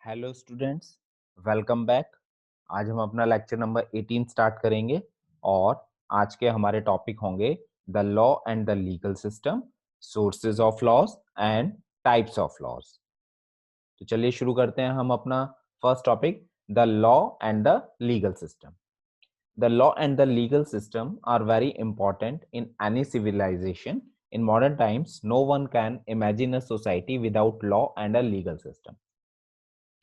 Hello students, welcome back. आज हम अपना लेक्चर नंबर 18 स्टार्ट करेंगे और आज के हमारे टॉपिक होंगे the law and the legal system, sources of laws and types of laws. तो चलिए शुरू करते हैं हम अपना first topic, the law and the legal system. The law and the legal system are very important in any civilization. In modern times, no one can imagine a society without law and a legal system.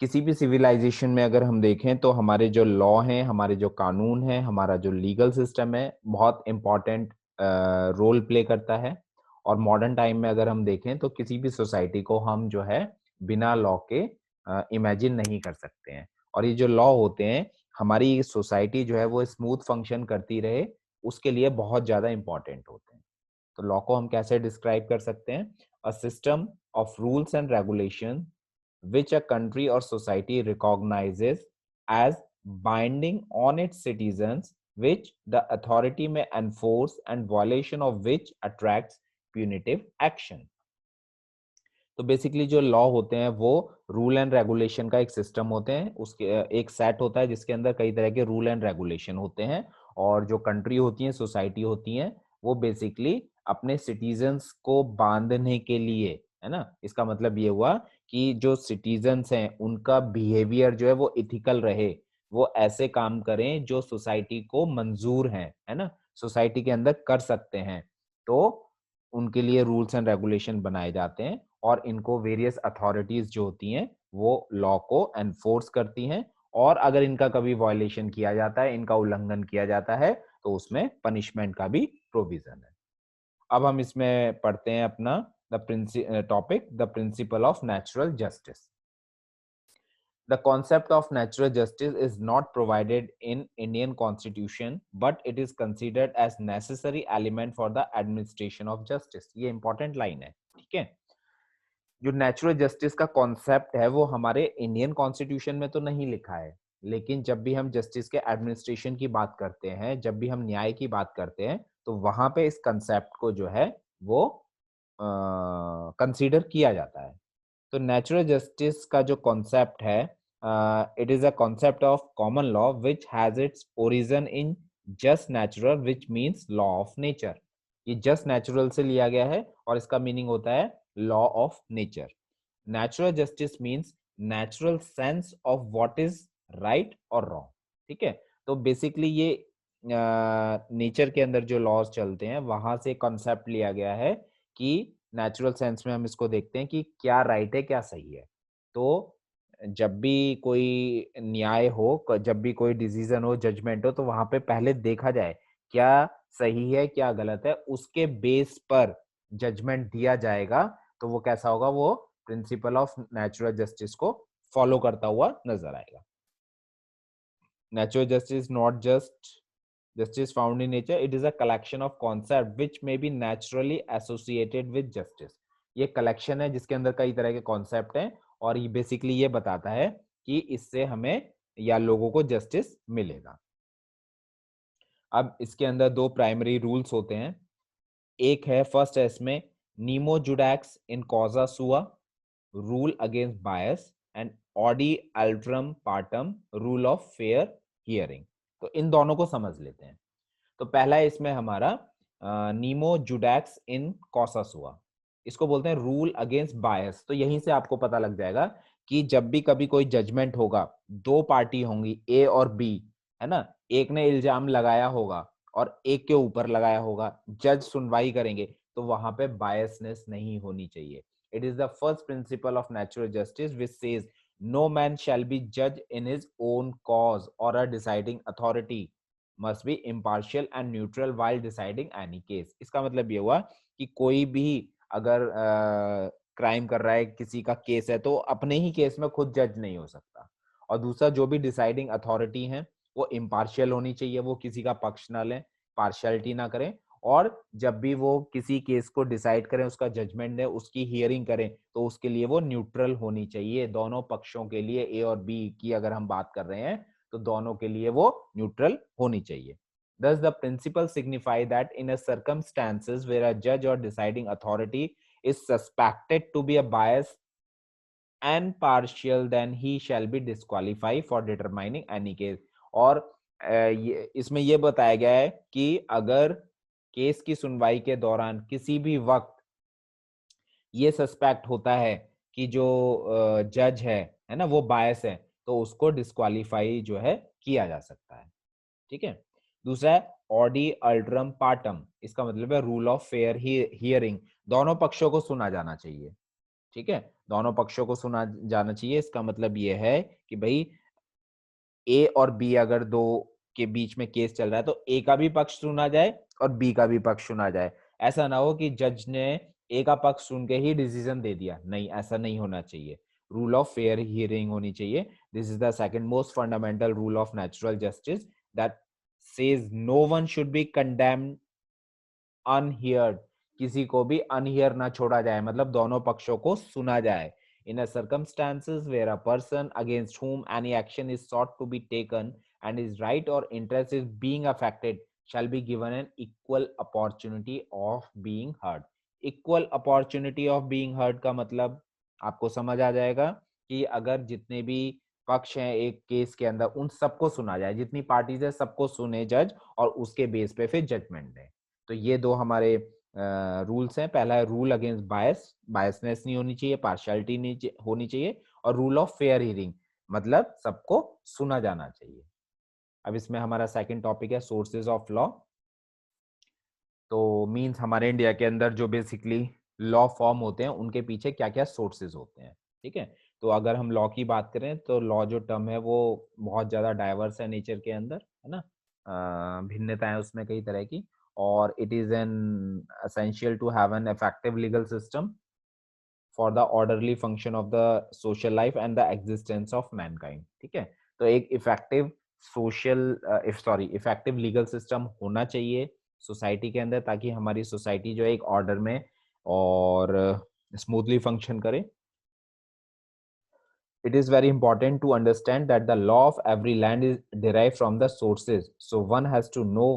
किसी भी civilisation में अगर हम देखें तो हमारे जो law हैं, हमारे जो कानून हैं, हमारा जो लीगल सिस्टम है, बहुत इम्पोर्टेंट रोल प्ले करता है। और मॉडर्न टाइम में अगर हम देखें तो किसी भी सोसाइटी को हम जो है बिना लॉ के इमेजिन नहीं कर सकते हैं। और ये जो लॉ होते हैं, हमारी सोसाइटी जो है वो स्मूथ फंक्शन करती रहे, उसके लिए बहुत ज़्यादा इम्पोर्टेंट होते हैं। तो लॉ को हम कैसे डिस्क्राइब कर सकते हैं? A system of rules and regulation which a country or society recognizes as binding on its citizens, which the authority may enforce and violation of which attracts punitive action. तो basically जो law होते हैं वो rule and regulation का एक system होते हैं, उसके एक सेट होता है जिसके अंदर कई तरह के रूल एंड रेगुलेशन होते हैं। और जो कंट्री होती है, सोसाइटी होती है, वो बेसिकली अपने सिटीजन्स को बांधने के लिए, है ना, इसका मतलब ये हुआ कि जो सिटीजन्स हैं उनका बिहेवियर जो है वो इथिकल रहे, वो ऐसे काम करें जो सोसाइटी को मंजूर है ना, सोसाइटी के अंदर कर सकते हैं। तो उनके लिए रूल्स एंड रेगुलेशन बनाए जाते हैं और इनको वेरियस अथॉरिटीज जो होती हैं वो लॉ को एनफोर्स करती हैं। और अगर इनका कभी वायलेशन किया जाता है, इनका उल्लंघन किया जाता है, तो उसमें पनिशमेंट का भी प्रोविजन है। अब हम इसमें पढ़ते हैं अपना the topic, the principal of natural justice. The concept of natural justice is not provided in Indian constitution, but it is considered as necessary element for the administration of justice. ये important line है, ठीक है। जो natural justice का concept है वो हमारे Indian constitution में तो नहीं लिखा है, लेकिन जब भी हम जस्टिस के एडमिनिस्ट्रेशन की बात करते हैं, जब भी हम न्याय की बात करते हैं, तो वहां पे इस कंसेप्ट को जो है वो कंसीडर किया जाता है। तो नेचुरल जस्टिस का जो कॉन्सेप्ट है, it is a concept of common law which has its origin in just natural, which means law of nature. ये जस्ट नेचुरल से लिया गया है और इसका मीनिंग होता है law of nature. Natural justice means natural sense of what is right और रॉन्ग, ठीक है। तो बेसिकली ये नेचर के अंदर जो लॉज चलते हैं वहां से कॉन्सेप्ट लिया गया है कि नेचुरल सेंस में हम इसको देखते हैं कि क्या राइट है, क्या सही है। तो जब भी कोई न्याय हो, जब भी कोई डिसीजन हो, जजमेंट हो, तो वहां पे पहले देखा जाए क्या सही है, क्या गलत है, उसके बेस पर जजमेंट दिया जाएगा। तो वो कैसा होगा? वो प्रिंसिपल ऑफ नेचुरल जस्टिस को फॉलो करता हुआ नजर आएगा। Natural justice not just justice found in nature, it is a collection of concept which may be naturally associated with justice. ये कलेक्शन है जिसके अंदर कई तरह के कॉन्सेप्ट हैं और ये बेसिकली ये बताता है कि इससे हमें या लोगों को जस्टिस मिलेगा। अब इसके अंदर दो प्राइमरी रूल्स होते हैं। एक है, फर्स्ट है इसमें, nemo judex in causa sua, rule against bias, and audi alteram partem, rule of fair hearing. तो इन दोनों को समझ लेते हैं। तो पहला है इसमें हमारा नीमो जुडैक्स इन कॉसासुआ, इसको बोलते हैं रूल अगेंस्ट बायस। तो यहीं से आपको पता लग जाएगा कि जब भी कभी कोई जजमेंट होगा, दो पार्टी होंगी, ए और बी, है ना, एक ने इल्जाम लगाया होगा और एक के ऊपर लगाया होगा, जज सुनवाई करेंगे, तो वहां पे बायसनेस नहीं होनी चाहिए। It is the first principle of natural justice which says no man shall be जज इन हिज ओन कॉज और a deciding authority must be impartial and neutral while deciding any case। इसका मतलब ये हुआ कि कोई भी अगर क्राइम कर रहा है, किसी का केस है, तो अपने ही केस में खुद जज नहीं हो सकता। और दूसरा, जो भी डिसाइडिंग अथॉरिटी है वो इम्पार्शियल होनी चाहिए, वो किसी का पक्ष ना लें, पार्शियलिटी ना करें। और जब भी वो किसी केस को डिसाइड करें, उसका जजमेंट दें, उसकी हियरिंग करें, तो उसके लिए वो न्यूट्रल होनी चाहिए। दोनों पक्षों के लिए, ए और बी की अगर हम बात कर रहे हैं, तो दोनों के लिए वो न्यूट्रल होनी चाहिए। Thus, the principle signify that in a circumstances where a judge or deciding authority is suspected to be a biased and partial, then he shall be disqualified for determining any case. और इसमें ये बताया गया है कि अगर case की सुनवाई के दौरान किसी भी वक्त ये सस्पेक्ट होता है कि जो जज है ना, वो बायस है, तो उसको डिस्क्वालीफाई जो है किया जा सकता है। ठीक है। दूसरा है ऑडी अल्ट्रम पार्टम, इसका मतलब है रूल ऑफ फेयर हियरिंग, दोनों पक्षों को सुना जाना चाहिए। ठीक है, दोनों पक्षों को सुना जाना चाहिए। इसका मतलब ये है कि भाई ए और बी अगर दो के बीच में केस चल रहा है तो ए का भी पक्ष सुना जाए और बी का भी पक्ष सुना जाए। ऐसा ना हो कि जज ने ए का पक्ष सुन के ही डिसीजन दे दिया, नहीं, ऐसा नहीं होना चाहिए। रूल ऑफ फेयर हियरिंग होनी चाहिए। This is the second most fundamental rule of natural justice, that says no one should be condemned unheard, किसी को भी अनहियर ना छोड़ा जाए, मतलब दोनों पक्षों को सुना जाए। In a circumstances where a person against whom any action is sought to be taken and his right or interest is being affected shall be given an equal opportunity of being heard. Equal opportunity of being heard का मतलब आपको समझ आ जाएगा कि अगर जितने भी पक्ष हैं एक केस के अंदर उन सबको सुना जाए, जितनी पार्टीज है सबको सुने जज और उसके बेस पे फिर जजमेंट दें। तो ये दो हमारे रूल्स हैं। पहला है रूल अगेंस्ट बायस, बायसनेस नहीं होनी चाहिए, पार्शियलिटी नहीं होनी चाहिए, और रूल ऑफ फेयर हियरिंग मतलब सबको सुना जाना चाहिए। अब इसमें हमारा सेकंड टॉपिक है सोर्सेज ऑफ लॉ। तो मींस हमारे इंडिया के अंदर जो बेसिकली लॉ फॉर्म होते हैं उनके पीछे क्या क्या सोर्सेज होते हैं। ठीक है, तो अगर हम लॉ की बात करें तो लॉ जो टर्म है वो बहुत ज्यादा डाइवर्स है नेचर के अंदर, है ना, भिन्नताएं उसमें कई तरह की, और it is an essential to have an effective legal system for the orderly function of the social life and the existence of mankind। ठीक है, तो एक इफेक्टिव इफेक्टिव लीगल सिस्टम होना चाहिए सोसाइटी के अंदर, ताकि हमारी सोसाइटी जो है एक ऑर्डर में और स्मूथली फंक्शन करे। It is very important to understand that the law of every land is derived from the sources, so one has to know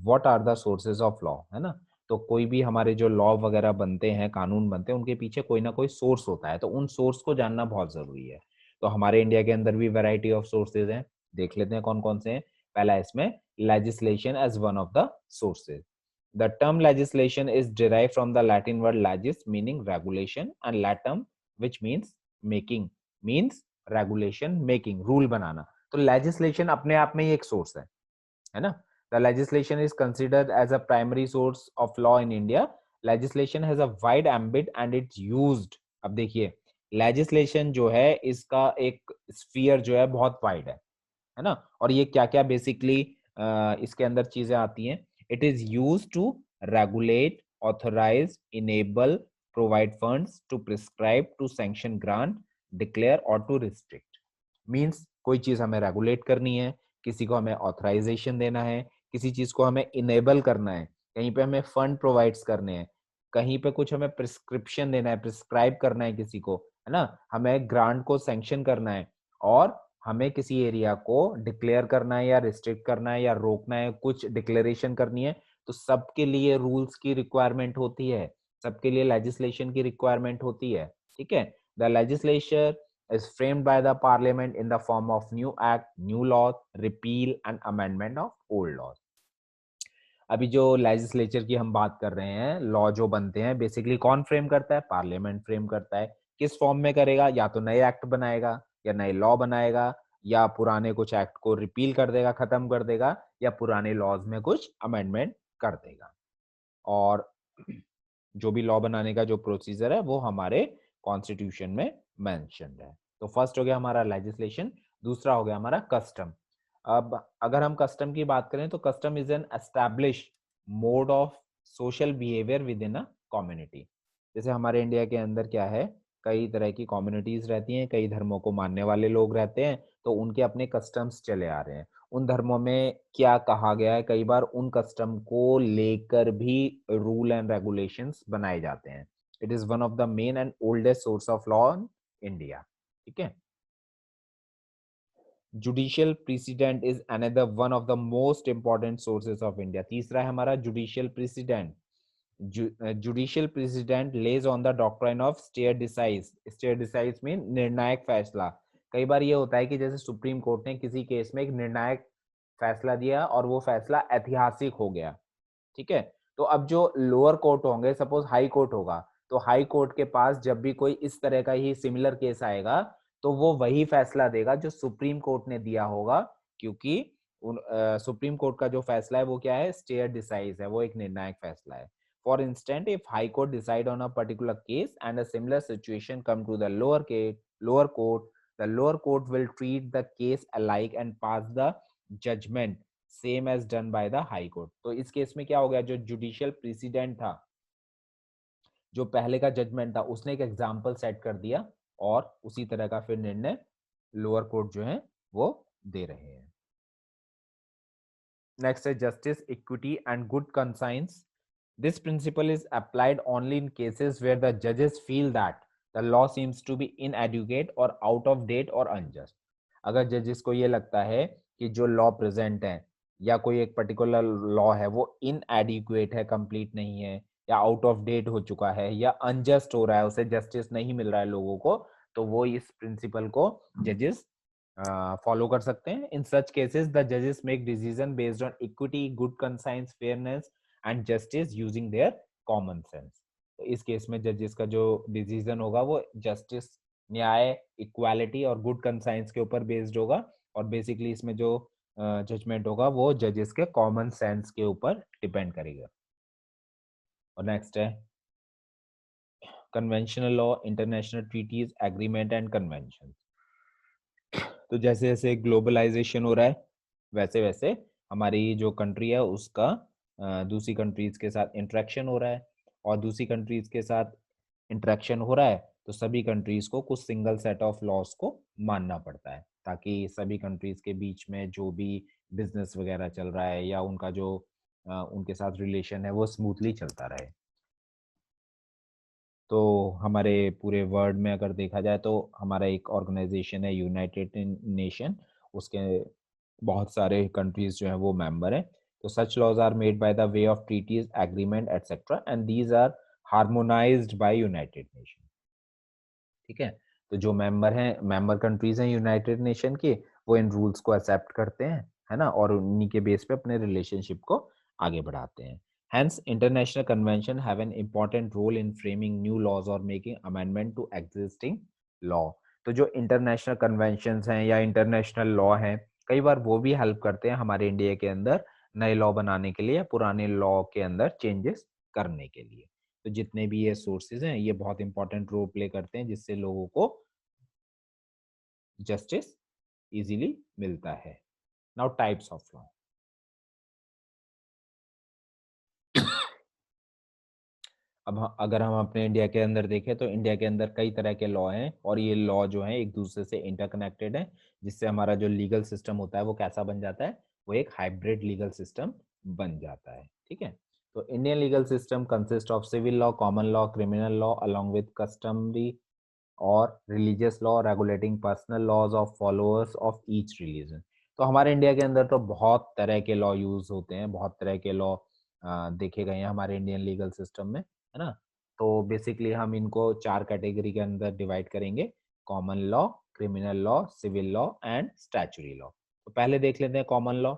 what are the sources of law, है ना। तो कोई भी हमारे जो लॉ वगैरह बनते हैं, कानून बनते हैं, उनके पीछे कोई ना कोई सोर्स होता है, तो उन सोर्स को जानना बहुत जरूरी है। तो हमारे इंडिया के अंदर भी वैरायटी ऑफ सोर्सेज हैं, देख लेते हैं कौन कौन से हैं। पहला इसमें legislation as one of the sources. The term legislation is derived from the Latin word legis, meaning regulation, and latum, which means making, means regulation making, rule बनाना। तो लेजिस्लेशन अपने आप में ही एक सोर्स है ना। The legislation is considered as a primary source of law in India. Legislation has a wide ambit and it's used. अब देखिए, लेजिस्लेशन जो है इसका एक स्फीयर जो है बहुत वाइड है ना, और ये क्या क्या बेसिकली इसके अंदर चीजें आती हैं। It is use to regulate, authorise, enable, provide funds, to prescribe, to sanction grant, declare और टू रिस्ट्रिक्ट। मीन्स कोई चीज हमें रेगुलेट करनी है, किसी को हमें ऑथराइजेशन देना है, किसी चीज को हमें इनेबल करना है, कहीं पे हमें फंड प्रोवाइड्स करने हैं, कहीं पे कुछ हमें प्रिस्क्रिप्शन देना है, प्रिस्क्राइब करना है किसी को, है ना, हमें ग्रांट को सैंक्शन करना है, और हमें किसी एरिया को डिक्लेयर करना है या रिस्ट्रिक्ट करना है या रोकना है, कुछ डिक्लेरेशन करनी है, तो सबके लिए रूल्स की रिक्वायरमेंट होती है, सबके लिए लेजिस्लेशन की रिक्वायरमेंट होती है। ठीक है, the legislature is framed by the parliament in the form of new act, new law, repeal and amendment of old laws। अभी जो लेजिस्लेचर की हम बात कर रहे हैं, लॉ जो बनते हैं बेसिकली कौन फ्रेम करता है? पार्लियामेंट फ्रेम करता है। किस फॉर्म में करेगा? या तो नए एक्ट बनाएगा या नए लॉ बनाएगा, या पुराने कुछ एक्ट को रिपील कर देगा, खत्म कर देगा, या पुराने लॉज में कुछ अमेंडमेंट कर देगा। और जो भी लॉ बनाने का जो प्रोसीजर है वो हमारे कॉन्स्टिट्यूशन में मेंशन्ड है। तो फर्स्ट हो गया हमारा लेजिस्लेशन, दूसरा हो गया हमारा कस्टम। अब अगर हम कस्टम की बात करें तो custom is an establish mode of social behaviour with in a community. जैसे हमारे इंडिया के अंदर क्या है, कई तरह की कम्युनिटीज रहती हैं, कई धर्मों को मानने वाले लोग रहते हैं, तो उनके अपने कस्टम्स चले आ रहे हैं। उन धर्मों में क्या कहा गया है, कई बार उन कस्टम को लेकर भी रूल एंड रेगुलेशंस बनाए जाते हैं। It is one of the main and oldest source of law in India. ठीक है, judicial precedent is another one of the most important sources of India. तीसरा है हमारा judicial precedent. Judicial precedent lays on the doctrine of stare decisis. Stare decisis mean निर्णायक फैसला। कई बार ये होता है कि जैसे सुप्रीम कोर्ट ने किसी केस में एक निर्णायक फैसला दिया और वो फैसला ऐतिहासिक हो गया, ठीक है। तो अब जो लोअर कोर्ट होंगे, सपोज हाई कोर्ट होगा, तो हाई कोर्ट के पास जब भी कोई इस तरह का ही सिमिलर केस आएगा, तो वो वही फैसला देगा जो सुप्रीम कोर्ट ने दिया होगा, क्योंकि सुप्रीम कोर्ट का जो फैसला है वो क्या है, स्टेयर डिसाइज है, वो एक निर्णायक फैसला है। For instant, if high court decide on a particular case and a similar situation come to the lower court, the lower court will treat the case alike and pass the judgment same as done by the high court. तो इस case में क्या हो गया, जो judicial president था, जो पहले का जजमेंट था, उसने एक एग्जाम्पल सेट कर दिया और उसी तरह का फिर निर्णय लोअर कोर्ट जो है वो दे रहे हैं। नेक्स्ट है justice, equity and good conscience. This principle is applied only in cases where the जजेस feel that the law seems to be inadequate और आउट ऑफ डेट और अनजस्ट। अगर जजेस को ये लगता है कि जो लॉ प्रेजेंट है या कोई एक पर्टिकुलर लॉ है वो इनएडिक्वेट है, कंप्लीट नहीं है, या आउट ऑफ डेट हो चुका है, या अनजस्ट हो रहा है, उसे जस्टिस नहीं मिल रहा है लोगों को, तो वो इस प्रिंसिपल को जजेस फॉलो कर सकते हैं। इन सच केसेस द जजेस make decision based on equity, good conscience, fairness and justice using their common sense. तो इस केस में जजेस का जो डिसीजन होगा वो जस्टिस, न्याय, इक्वालिटी और गुड कंसाइंस के ऊपर बेस्ड होगा, और बेसिकली इसमें जो जजमेंट होगा वो जजेस के कॉमन सेंस के ऊपर डिपेंड करेगा। और नेक्स्ट है conventional law, international treaties, agreement and convention. तो जैसे जैसे ग्लोबलाइजेशन हो रहा है वैसे वैसे हमारी जो कंट्री है उसका दूसरी कंट्रीज के साथ इंटरेक्शन हो रहा है, और दूसरी कंट्रीज के साथ इंटरेक्शन हो रहा है तो सभी कंट्रीज को कुछ सिंगल सेट ऑफ लॉस को मानना पड़ता है, ताकि सभी कंट्रीज के बीच में जो भी बिजनेस वगैरह चल रहा है या उनका जो उनके साथ रिलेशन है वो स्मूथली चलता रहे। तो हमारे पूरे वर्ल्ड में अगर देखा जाए तो हमारा एक ऑर्गेनाइजेशन है यूनाइटेड नेशन, उसके बहुत सारे कंट्रीज जो हैं वो मेंबर हैं। तो such laws are made by the way of treaties, agreement etcetera and these are harmonised by United Nation, ठीक है। तो जो मेंबर हैं, मेंबर कंट्रीज हैं यूनाइटेड नेशन के, वो इन रूल्स को एक्सेप्ट करते हैं, है ना, और उन्हीं के बेस पे अपने रिलेशनशिप को आगे बढ़ाते हैं। Hence, international convention have an important role in framing new laws or making amendment to existing law। तो जो इंटरनेशनल कन्वेंशंस हैं या इंटरनेशनल लॉ हैं, कई बार वो भी हेल्प करते हैं हमारे इंडिया के अंदर नए लॉ बनाने के लिए या पुराने लॉ के अंदर चेंजेस करने के लिए। तो जितने भी ये सोर्सेज हैं ये बहुत इंपॉर्टेंट रोल प्ले करते हैं जिससे लोगों को जस्टिस इजीली मिलता है। Now types of law. अब अगर हम अपने इंडिया के अंदर देखें तो इंडिया के अंदर कई तरह के लॉ हैं और ये लॉ जो हैं एक दूसरे से इंटरकनेक्टेड है, जिससे हमारा जो लीगल सिस्टम होता है वो कैसा बन जाता है, वो एक हाइब्रिड लीगल सिस्टम बन जाता है, ठीक है। तो Indian legal system consist of civil law, common law, criminal law along with customary और religious law regulating personal laws of followers of each religion. तो हमारे इंडिया के अंदर तो बहुत तरह के लॉ यूज होते हैं, बहुत तरह के लॉ देखे गए हैं हमारे इंडियन लीगल सिस्टम में, है ना। तो बेसिकली हम इनको चार कैटेगरी के अंदर डिवाइड करेंगे: common law, criminal law, civil law and statutory law. तो पहले देख लेते हैं common law.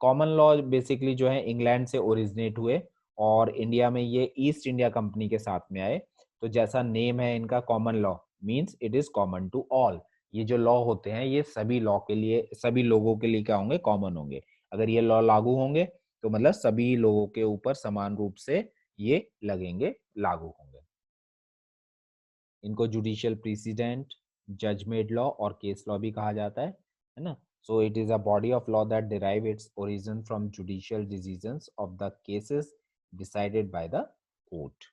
Common law basically जो है इंग्लैंड से ओरिजिनेट हुए और इंडिया में ये ईस्ट इंडिया कंपनी के साथ में आए। तो जैसा नेम है इनका common law means it is common to all. ये जो लॉ होते हैं ये सभी लॉ के लिए, सभी लोगों के लिए क्या होंगे, कॉमन होंगे। अगर ये लॉ लागू होंगे तो मतलब सभी लोगों के ऊपर समान रूप से ये लगेंगे, लागू होंगे। इनको जुडिशियल प्रेसिडेंट, जज मेड लॉ और केस लॉ भी कहा जाता है ना। So it is a body of law that derive its origin from judicial decisions of the cases decided by the court.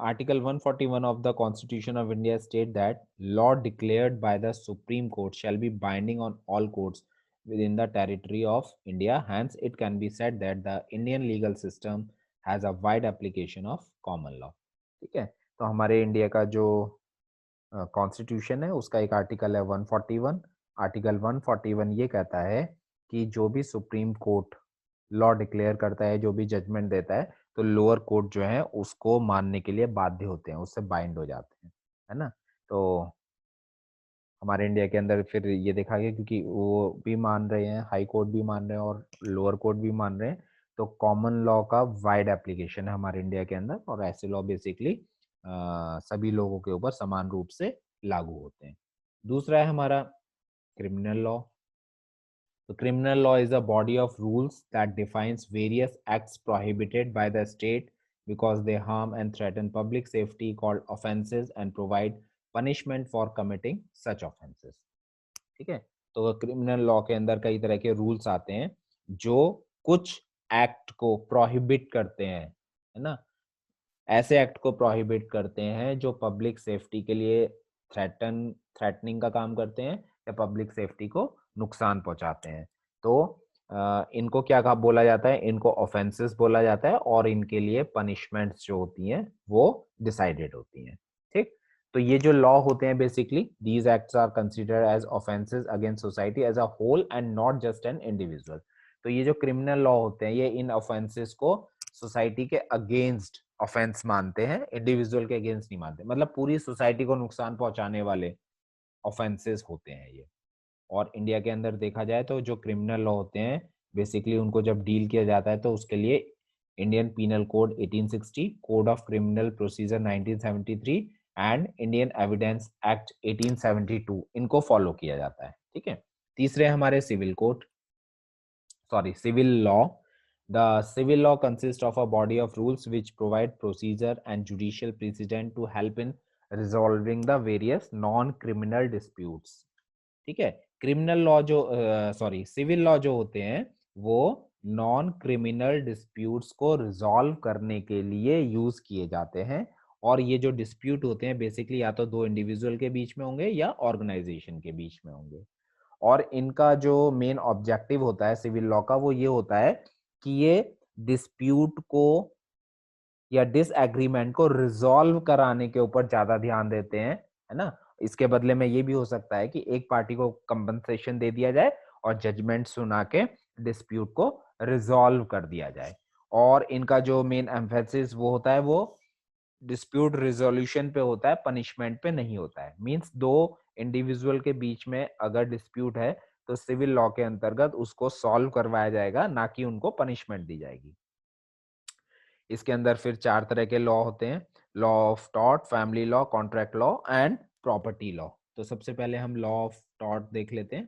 Article 141 of the Constitution of India state that law declared by the Supreme Court shall be binding on all courts within the territory of India. Hence, it can be said that the Indian legal system has a wide application of common law. ठीक है, तो हमारे India का जो constitution है उसका एक article है 141। आर्टिकल 141 ये कहता है कि जो भी सुप्रीम कोर्ट लॉ डिक्लेयर करता है, जो भी जजमेंट देता है, तो लोअर कोर्ट जो है उसको मानने के लिए बाध्य होते हैं, उससे बाइंड हो जाते हैं, है ना? तो हमारे इंडिया के अंदर फिर ये देखा गया, क्योंकि वो भी मान रहे हैं, हाई कोर्ट भी मान रहे हैं और लोअर कोर्ट भी मान रहे हैं, तो कॉमन लॉ का वाइड एप्लीकेशन है हमारे इंडिया के अंदर, और ऐसे लॉ बेसिकली सभी लोगों के ऊपर समान रूप से लागू होते हैं। दूसरा है हमारा criminal law. The criminal law is a body of rules that defines various acts prohibited by the state because they harm and threaten public safety, called offenses, and provide punishment for committing such offenses. ठीक है, तो criminal law के अंदर कई तरह के rules आते हैं जो कुछ एक्ट को प्रोहिबिट करते हैं, है ना? ऐसे एक्ट को प्रोहिबिट करते हैं जो पब्लिक सेफ्टी के लिए थ्रेटनिंग का काम करते हैं या पब्लिक सेफ्टी को नुकसान पहुंचाते हैं। तो इनको क्या कहा बोला जाता है? इनको ऑफेंसेस बोला जाता है, और इनके लिए पनिशमेंट्स जो होती हैं वो डिसाइडेड होती हैं। ठीक, तो ये जो लॉ होते हैं basically these acts are considered as offences against society as a whole and not just an individual. तो ये जो क्रिमिनल लॉ होते हैं ये इन ऑफेंसेस को सोसाइटी के अगेंस्ट ऑफेंस मानते हैं, इंडिविजुअल के अगेंस्ट नहीं मानते, मतलब पूरी सोसाइटी को नुकसान पहुंचाने वाले ऑफेंसेस होते हैं ये। और इंडिया के अंदर देखा जाए तो जो क्रिमिनल लॉ होते हैं बेसिकली उनको जब डील किया जाता है तो उसके लिए Indian penal code 1860, code of criminal procedure 1973 and Indian evidence act 1872 इनको फॉलो किया जाता है। ठीक है, तीसरे हमारे civil code, sorry civil law. The civil law consists of a body of rules which provide procedure and judicial precedent to help in resolving the various non-criminal disputes. ठीक है, क्रिमिनल लॉ जो सॉरी सिविल लॉ जो होते हैं वो non criminal disputes को resolve करने के लिए यूज किए जाते हैं, और ये जो डिस्प्यूट होते हैं बेसिकली या तो दो इंडिविजुअल के बीच में होंगे या ऑर्गेनाइजेशन के बीच में होंगे। और इनका जो मेन ऑब्जेक्टिव होता है सिविल लॉ का वो ये होता है कि ये डिस्प्यूट को या डिसएग्रीमेंट को रिजॉल्व कराने के ऊपर ज्यादा ध्यान देते हैं, है ना? इसके बदले में ये भी हो सकता है कि एक पार्टी को कंपनसेशन दे दिया जाए और जजमेंट सुना के डिस्प्यूट को रिजॉल्व कर दिया जाए। और इनका जो मेन एम्फेसिस वो होता है वो डिस्प्यूट रिजोल्यूशन पे होता है, पनिशमेंट पे नहीं होता है। मींस दो इंडिविजुअल के बीच में अगर डिस्प्यूट है तो सिविल लॉ के अंतर्गत उसको सॉल्व करवाया जाएगा, ना कि उनको पनिशमेंट दी जाएगी। इसके अंदर फिर चार तरह के लॉ होते हैं, law of tort, family law, contract law and property law. तो सबसे पहले हम लॉ ऑफ टॉर्ट देख लेते हैं।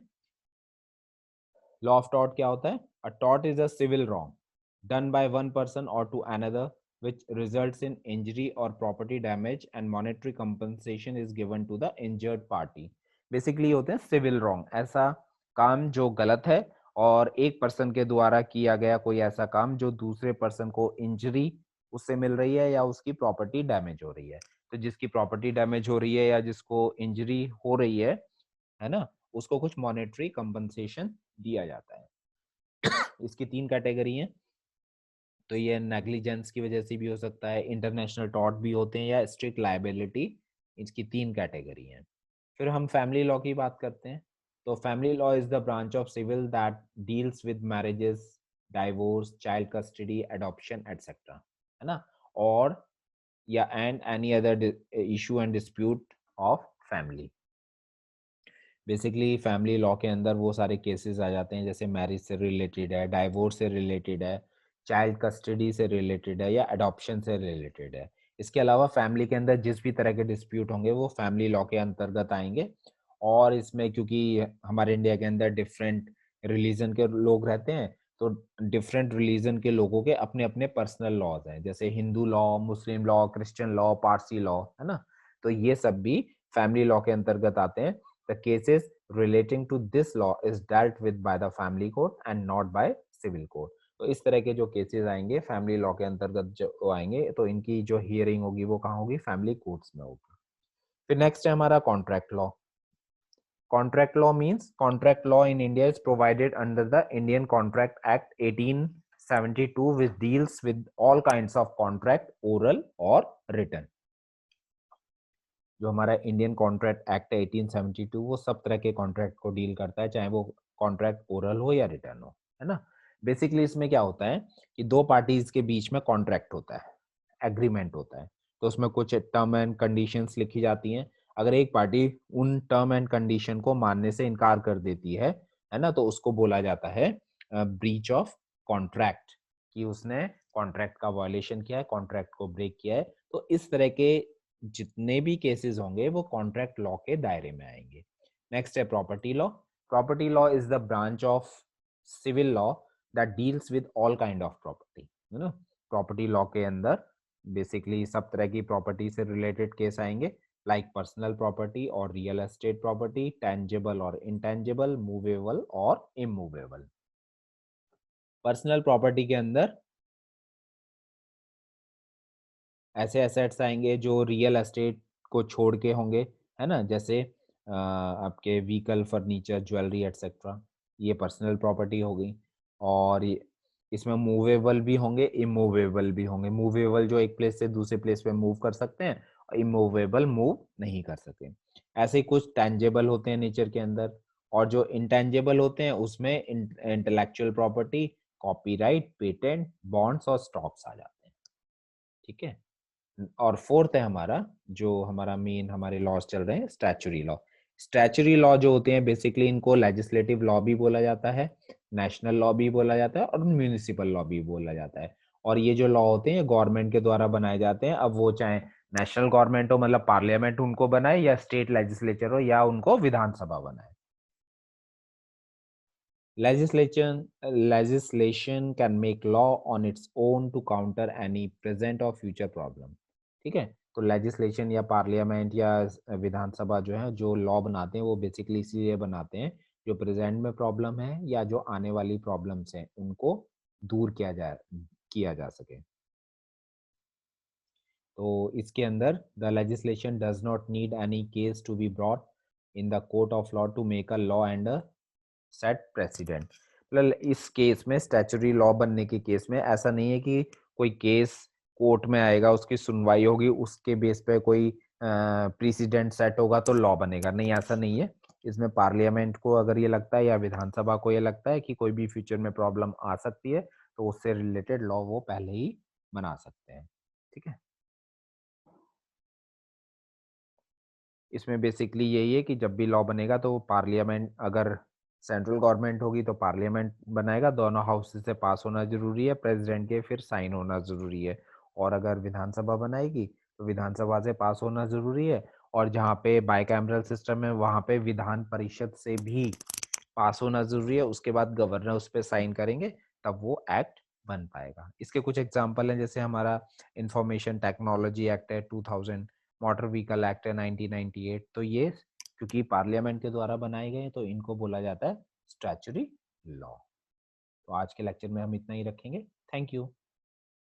लॉ ऑफ टॉर्ट क्या होता है? A tort is a civil wrong done by one person और to another which results in injury or property damage and monetary compensation is given to the injured party. Basically होते हैं civil wrong, ऐसा काम जो गलत है और एक पर्सन के द्वारा किया गया कोई ऐसा काम जो दूसरे पर्सन को इंजरी उससे मिल रही है या उसकी प्रॉपर्टी डैमेज हो रही है। तो जिसकी प्रॉपर्टी डैमेज हो रही है या जिसको इंजरी हो रही है ना, उसको कुछ मॉनेटरी कंपनसेशन दिया जाता है। इसकी तीन कैटेगरी हैं। तो ये नेग्लिजेंस की वजह से भी हो सकता है, इंटरनेशनल टॉर्ट भी होते हैं, या स्ट्रिक्ट लाइबिलिटी। इसकी तीन कैटेगरी हैं। फिर हम फैमिली लॉ की बात करते हैं। तो family law is the branch of civil that deals with marriages, divorce, child custody, adoption etcetera, है ना? और या and any other issue and dispute of family. Basically family law के अंदर वो सारे केसेस आ जाते हैं जैसे मैरिज से रिलेटेड है, डाइवोर्स से रिलेटेड है, चाइल्ड कस्टडी से रिलेटेड है या अडॉप्शन से रिलेटेड है। इसके अलावा फैमिली के अंदर जिस भी तरह के डिस्प्यूट होंगे वो फैमिली लॉ के अंतर्गत आएंगे। और इसमें क्योंकि हमारे इंडिया के अंदर डिफरेंट रिलीजन के लोग रहते हैं, तो डिफरेंट रिलीजन के लोगों के अपने अपने पर्सनल लॉज हैं, जैसे हिंदू लॉ, मुस्लिम law, Christian law, Parsi law, है ना? तो ये सब भी फैमिली लॉ के अंतर्गत आते हैं। The cases relating to this law is dealt with by the family court and not by civil court. तो इस तरह के जो केसेस आएंगे फैमिली लॉ के अंतर्गत जो आएंगे तो इनकी जो हियरिंग होगी वो कहाँ होगी? फैमिली कोर्ट्स में होगी। फिर नेक्स्ट है हमारा contract law. Contract law means contract law in India is provided under the Indian contract act 1872 which deals with all kinds of contract, oral और written। जो हमारा इंडियन कॉन्ट्रैक्ट एक्ट है 1872 वो सब तरह के कॉन्ट्रैक्ट को डील करता है, चाहे वो कॉन्ट्रैक्ट ओरल हो या रिटर्न हो, है ना? बेसिकली इसमें क्या होता है कि दो पार्टीज के बीच में कॉन्ट्रैक्ट होता है, एग्रीमेंट होता है, तो उसमें कुछ टर्म एंड कंडीशंस लिखी जाती हैं। अगर एक पार्टी उन टर्म एंड कंडीशन को मानने से इनकार कर देती है ना, तो उसको बोला जाता है ब्रीच ऑफ कॉन्ट्रैक्ट, कि उसने कॉन्ट्रैक्ट का वायलेशन किया है, कॉन्ट्रैक्ट को ब्रेक किया है। तो इस तरह के जितने भी केसेस होंगे वो कॉन्ट्रैक्ट लॉ के दायरे में आएंगे। नेक्स्ट है property law. Property law is the branch of civil law that deals with all kind of property, है ना। प्रॉपर्टी लॉ के अंदर बेसिकली सब तरह की प्रॉपर्टी से रिलेटेड केस आएंगे, लाइक पर्सनल प्रॉपर्टी और रियल एस्टेट प्रॉपर्टी, टेंजिबल और इंटेंजिबल, मूवेबल और इमूवेबल। पर्सनल प्रॉपर्टी के अंदर ऐसे एसेट्स आएंगे जो रियल एस्टेट को छोड़ के होंगे, है ना, जैसे आपके व्हीकल, फर्नीचर, ज्वेलरी एटसेट्रा, ये पर्सनल प्रॉपर्टी हो गई। और इसमें मूवेबल भी होंगे, इमूवेबल भी होंगे। मूवेबल जो एक प्लेस से दूसरे प्लेस पे मूव कर सकते हैं, और इमूवेबल मूव नहीं कर सकते। ऐसे ही कुछ टेंजेबल होते हैं नेचर के अंदर, और जो इंटेंजेबल होते हैं उसमें intellectual property, copyright, patent, bonds और स्टॉक्स आ जाते हैं। ठीक है। और फोर्थ है हमारा, जो हमारा मेन हमारे लॉज चल रहे हैं, स्टैचुरी लॉ। स्टैचुरी लॉ जो होते हैं बेसिकली इनको लेजिस्लेटिव लॉ भी बोला जाता है, नेशनल लॉ भी बोला जाता है और म्यूनिसिपल लॉ भी बोला जाता है। और ये जो लॉ होते हैं गवर्नमेंट के द्वारा बनाए जाते हैं, अब वो चाहे नेशनल गवर्नमेंट हो, मतलब पार्लियामेंट उनको बनाए, या स्टेट लेजिस्लेचर हो, या उनको विधानसभा बनाए। Legislation can make law on its own to counter any present or future problem। ठीक है, तो लेजिस्लेशन या पार्लियामेंट या विधानसभा जो है, जो लॉ बनाते हैं वो बेसिकली इसीलिए बनाते हैं जो प्रेजेंट में प्रॉब्लम है या जो आने वाली प्रॉब्लम्स हैं उनको दूर किया जा सके। तो इसके अंदर the legislation does not need any case to be brought in the court of law to make a law and set precedent. मतलब इस केस में, स्टैचुरी लॉ बनने के केस में, ऐसा नहीं है कि कोई केस कोर्ट में आएगा, उसकी सुनवाई होगी, उसके बेस पे कोई प्रेसिडेंट सेट होगा तो लॉ बनेगा, नहीं, ऐसा नहीं है। इसमें पार्लियामेंट को अगर ये लगता है या विधानसभा को ये लगता है कि कोई भी फ्यूचर में प्रॉब्लम आ सकती है, तो उससे रिलेटेड लॉ वो पहले ही बना सकते हैं। ठीक है। इसमें बेसिकली यही है कि जब भी लॉ बनेगा तो पार्लियामेंट, अगर सेंट्रल गवर्नमेंट होगी तो पार्लियामेंट बनाएगा, दोनों हाउस से पास होना जरूरी है, प्रेसिडेंट के फिर साइन होना जरूरी है। और अगर विधानसभा बनाएगी तो विधानसभा से पास होना जरूरी है, और जहाँ पे बाइकैमरल सिस्टम है वहाँ पे विधान परिषद से भी पास होना जरूरी है। उसके बाद गवर्नर उस पर साइन करेंगे, तब वो एक्ट बन पाएगा। इसके कुछ एग्जाम्पल हैं, जैसे हमारा इंफॉर्मेशन टेक्नोलॉजी एक्ट है 2000, मोटर व्हीकल एक्ट है 1998। तो ये क्योंकि पार्लियामेंट के द्वारा बनाए गए तो इनको बोला जाता है स्टैचुरी लॉ। तो आज के लेक्चर में हम इतना ही रखेंगे। Thank you.